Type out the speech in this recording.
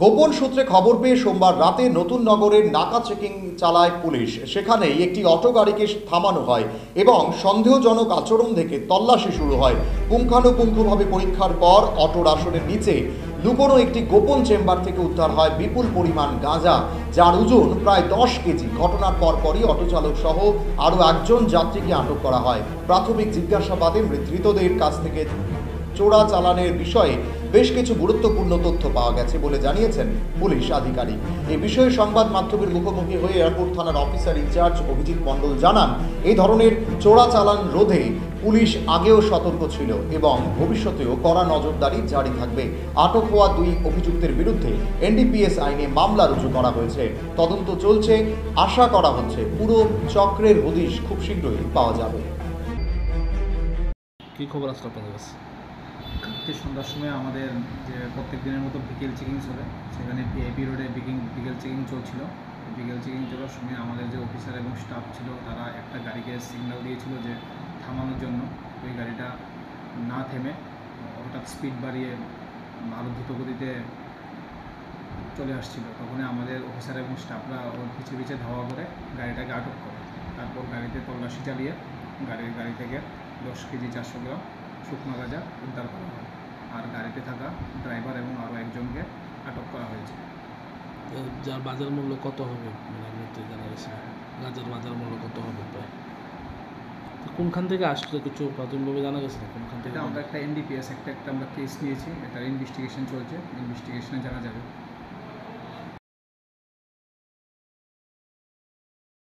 গোপন সূত্রে খবর পেয়ে সোমবার রাতে নতুন নগরের নাকা চেকিং চালায় পুলিশ। সেখানেই একটি অটো গাড়িকে থামানো হয় এবং সন্দেহজনক আচরণ দেখে তল্লাশি শুরু হয়। পুঙ্খানুপুঙ্খভাবে পরীক্ষার পর অটোর আসনের নিচে লুকোনো একটি গোপন চেম্বার থেকে উদ্ধার হয় বিপুল পরিমাণ গাঁজা, যার ওজন প্রায় 10 কেজি। ঘটনার পরপরই অটো চালক সহ আরও একজন যাত্রীকে আটক করা হয়। প্রাথমিক জিজ্ঞাসাবাদে মৃতদের কাছ থেকে চোরা চালানের বিষয়ে বেশ কিছু গুরুত্বপূর্ণ তথ্য পাওয়া গেছে বলে জানিয়েছেন পুলিশ আধিকারিক। এ বিষয়ে সংবাদ মাধ্যমের মুখোমুখি হয়ে এয়ারপোর্ট থানার অফিসার ইনচার্জ অভিজিৎ মণ্ডল জানান, এই ধরনের চোরা চালান রোধে পুলিশ আগেও সতর্ক ছিল এবং ভবিষ্যতেও কড়া নজরদারি জারি থাকবে। আটক হওয়া 2 অভিযুক্তের বিরুদ্ধে এনডিপিএস আইনে মামলা রুজু করা হয়েছে। তদন্ত চলছে। আশা করা হচ্ছে পুরো চক্রের হদিশ খুব শীঘ্রই পাওয়া যাবে। কী খবর আসলে আপনাদের কাছে? কালকে সন্ধ্যার সময় আমাদের যে প্রত্যেক দিনের মতো বিকেল চেকিং চলে, সেখানে ভিআইপি রোডে বিকেল চেকিং চলছিল। বিকেল চেকিং চলার সময় আমাদের যে অফিসার এবং স্টাফ ছিল তারা একটা গাড়িকে সিগন্যাল দিয়েছিল যে থামানোর জন্য। ওই গাড়িটা না থেমে হঠাৎ স্পিড বাড়িয়ে আরও দ্রুত গতিতে চলে আসছিল। তখনই আমাদের অফিসার এবং স্টাফরা ওর পিছিয়ে পিছিয়ে ধাওয়া করে গাড়িটাকে আটক করে। তারপর গাড়িতে তল্লাশি চালিয়ে গাড়ি থেকে 10 কেজি 400 গ্রাম শুকনো গাঁজা উদ্ধার করা হয়। আর গাড়িতে থাকা ড্রাইভার এবং আরও একজনকে আটক করা হয়েছে। যার বাজার মূল্য কত হবে মানে আপনি তো জানা গেছে, গাঁজার বাজার মূল্য কত হবে প্রায়? তো কোনখান থেকে আসলে কিছু প্রাথমিকভাবে জানা গেছে না কোনখান থেকে? এটা আমরা একটা এনডিপিএস একটা আমরা কেস নিয়েছি, এটার ইনভেস্টিগেশন চলছে, ইনভেস্টিগেশনে জানা যাবে।